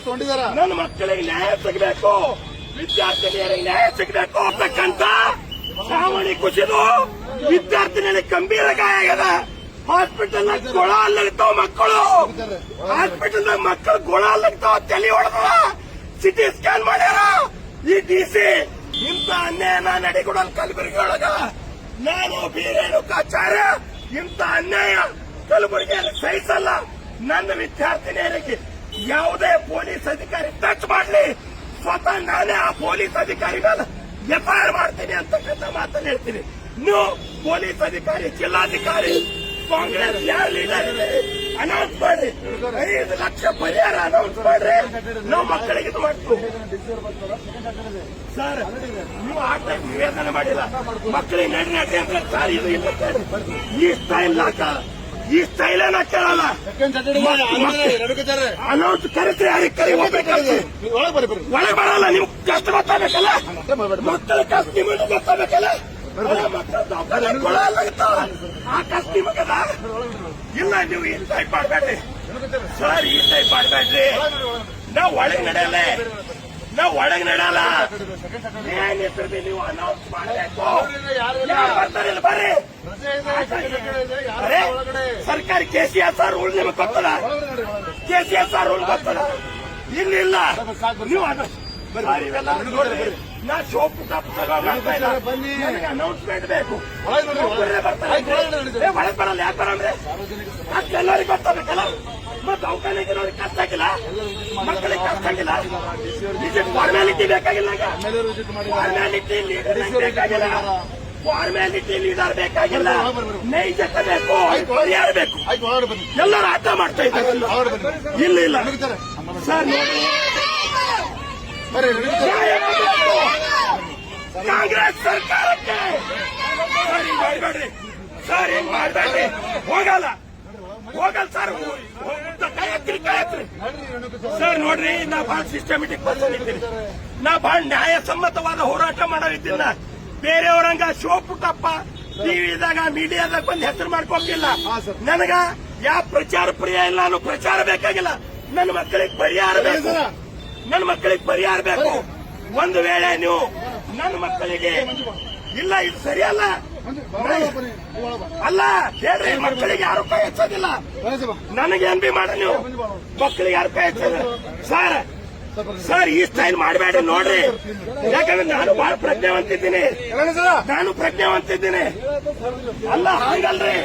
ನನ್ನ ಮಕ್ಕಳಿಗೆ ನ್ಯಾಯ ಸಿಗಬೇಕು, ವಿದ್ಯಾರ್ಥಿನಿಯರಿಗೆ ನ್ಯಾಯ ಸಿಗಬೇಕು ಅಂತಕ್ಕಂಥ ಚಾವಣಿ ಕುಸಿದು ವಿದ್ಯಾರ್ಥಿನಿಯರಿಗೆ ಗಂಭೀರ ಗಾಯ ಆಗಿದೆ. ಹಾಸ್ಪಿಟಲ್ ಗೊಳ ಅಲ್ಲಗ್ತಾವ ಮಕ್ಕಳು, ಹಾಸ್ಪಿಟಲ್ ಮಕ್ಕಳು ಗೊಳ ಅಲ್ಲಗ್ತಾವ, ತಲೆ ಹೊಡೆದವ, ಸಿಟಿ ಸ್ಕ್ಯಾನ್ ಮಾಡ್ಯಾರ. ಈ ಡಿಸಿ ಇಂಥ ಅನ್ಯಾಯನ ನಡೆಕೊಡಲ್ ಕಲಬುರಗಿ ಒಳಗ ನಾನು ಬೀರೇಣುಕಾಚಾರ್ಯ ಇಂಥ ಅನ್ಯಾಯ ಕಲಬುರಗಿಯಲ್ಲಿ ಸಹಿಸಲ್ಲ. ನನ್ನ ವಿದ್ಯಾರ್ಥಿನಿಯರಿಗೆ ಯಾವುದೇ ಪೊಲೀಸ್ ಅಧಿಕಾರಿ ಟಚ್ ಮಾಡಲಿ, ಸ್ವತಃ ನಾನೇ ಆ ಪೊಲೀಸ್ ಅಧಿಕಾರಿ ಮೇಲೆ ಎಫ್ಐಆರ್ ಮಾಡ್ತೀನಿ ಅಂತಕ್ಕಂಥ ಮಾತನ್ನು ಹೇಳ್ತೀನಿ. ನೀವು ಪೊಲೀಸ್ ಅಧಿಕಾರಿ, ಜಿಲ್ಲಾಧಿಕಾರಿ, ಕಾಂಗ್ರೆಸ್ ಯಾರು ಲೀಡರ್ ಅನೌನ್ಸ್ ಮಾಡಿ, 5 ಲಕ್ಷ ಪರಿಹಾರ ಅನೌನ್ಸ್ ಮಾಡ್ರಿ. ನಾವು ಮಕ್ಕಳಿಗೆ ಇದು ಮಾಡ್ತೀವಿ ಸರ್. ನೀವು ಆ ಟೈಮ್ ನಿವೇದನೆ ಮಾಡಿಲ್ಲ, ಮಕ್ಕಳಿಗೆ ನಡಿ ಅಂದ್ರೆ ಸರ್ ಇದು ಇಲ್ಲ ಸರ್, ಈ ಸ್ಟೈಲ್ ಈ ಸ್ಟೈಲ್ ಏನ ಕೇಳಲ್ಲ. ಅನೌನ್ಸ್ ಕರೆಸಿ ಯಾರಿಗೆ ಕರಿ ಒಳಗೆ ಬರಲ್ಲ. ನೀವು ಕಷ್ಟ ಗೊತ್ತಾಗಬೇಕಲ್ಲ, ಮಕ್ಕಳ ಕಷ್ಟ ನಿಮಗೆ ಗೊತ್ತಾಗಬೇಕಲ್ಲ. ಆ ಕಷ್ಟ ನಿಮಗದ ಇಲ್ಲ. ನೀವು ಈ ಟೈಪ್ ಮಾಡಬೇಡ್ರಿ ಸರ್, ಈ ಟೈಪ್ ಮಾಡಬೇಡ್ರಿ. ನಾವು ಒಳಗೆ ನಡೆಯಲ್ಲ, ನಾವು ಒಳಗೆ ನಡೆಯಲ್ಲ. ಏನಿರ್ತದೆ ನೀವು ಅನೌನ್ಸ್ ಮಾಡಬೇಕು. ಯಾರು ಬರ್ತಾರೆ ಇಲ್ಲ ಬರ್ರಿ. ಸರ್ಕಾರಿ KCSR ರೂಲ್ ನಿಮಗೆ ಗೊತ್ತದ, KCSR ರೂಲ್ ಗೊತ್ತದ. ಇಲ್ಲ ನೀವು ಇವೆಲ್ಲ ನೋಡ್ರಿ. ನಾ ಸೋಪು ಕಪ್ ತಗೋತಾ ಇಲ್ಲ, ಅನೌನ್ಸ್ಮೆಂಟ್ ಬೇಕು. ಒಳಗೆ ಬರಲ್ಲ, ಯಾಕೆ ಬರಂದ್ರೆ ಅಷ್ಟೆಲ್ಲರಿಗೆ ಗೊತ್ತಾಗಬೇಕಲ್ಲ. ಮತ್ತೆ ದವಾಖಾನೆಗೆ ಕಷ್ಟ ಆಗಿಲ್ಲ, ಮಕ್ಕಳಿಗೆ ಕಷ್ಟ ಆಗಿಲ್ಲ. ಫಾರ್ಮ್ಯಾಲಿಟಿ ಬೇಕಾಗಿಲ್ಲ, ಫಾರ್ಮ್ಯಾಲಿಟಿ ಲೀಡರ್ ಬೇಕಾಗಿಲ್ಲ, ಫಾರ್ಮ್ಯಾಲಿಟಿ ಲೀಡರ್ ಬೇಕಾಗಿಲ್ಲ. ನೈಜತೆ ಬೇಕು, ಪರಿಹಾರ ಬೇಕು. ಎಲ್ಲರೂ ಆಟ ಮಾಡ್ತಾ ಇದ್ದಾರೆ. ಇಲ್ಲ ಇಲ್ಲ ಸರ್ ನೋಡಿ, ಕಾಂಗ್ರೆಸ್ ಸರ್ಕಾರಕ್ಕೆ ಸರ್ ಹಿಂಗ್ ಮಾಡಬೇಡ್ರಿ, ಸರ್ ಹಿಂಗ್ ಮಾಡಬೇಡ್ರಿ. ಹೋಗಲ್ಲ ಸರ್, ಕಾಯತ್ರಿ ಸರ್. ನೋಡ್ರಿ, ನಾ ಬಹಳ ಸಿಸ್ಟಮೆಟಿಕ್ ಪರ್ಸನ್ ಇದ್ದೀನಿ, ನಾ ಬಹಳ ನ್ಯಾಯಸಮ್ಮತವಾದ ಹೋರಾಟ ಮಾಡೋರಿದ್ದೀನ. ಬೇರೆಯವರಂಗ ಶೋ ಪುಟ್ಟಪ್ಪ ಟಿವಿದಾಗ ಮೀಡಿಯಾದಾಗ ಬಂದು ಹೆಸರು ಮಾಡ್ಕೊಂಡಿಲ್ಲ. ನನಗ ಯಾವ ಪ್ರಚಾರ ಪ್ರಿಯ ಇಲ್ಲ, ನಾನು ಪ್ರಚಾರ ಬೇಕಾಗಿಲ್ಲ. ನನ್ನ ಮಕ್ಕಳಿಗೆ ಪರಿಹಾರ ಬೇಕು, ನನ್ನ ಮಕ್ಕಳಿಗೆ ಪರಿಹಾರ ಬೇಕು. ಒಂದು ವೇಳೆ ನೀವು ನನ್ನ ಮಕ್ಕಳಿಗೆ ಇಲ್ಲ ಇದು ಸರಿಯಲ್ಲ ಅಲ್ಲ ಹೇಳ್ರಿ, ಮಕ್ಕಳಿಗೆ ಯಾರು ಕೈ ಹಚ್ಚೋದಿಲ್ಲ. ನನಗೇನ್ ಬಿ ಮಾಡ, ನೀವು ಮಕ್ಕಳಿಗೆ ಯಾರು ಕೈ ಹಚ್ಚೋದಿಲ್ಲ ಸರ್. ಈ ಸ್ಟೈಲ್ ಮಾಡಬೇಡಿ ನೋಡ್ರಿ, ಯಾಕಂದ್ರೆ ನಾನು ಬಹಳ ಪ್ರಜ್ಞಾವಂತಿದ್ದೀನಿ, ನಾನು ಪ್ರಜ್ಞಾವಂತಿದ್ದೀನಿ. ಅಲ್ಲ ಹಂಗಲ್ರಿ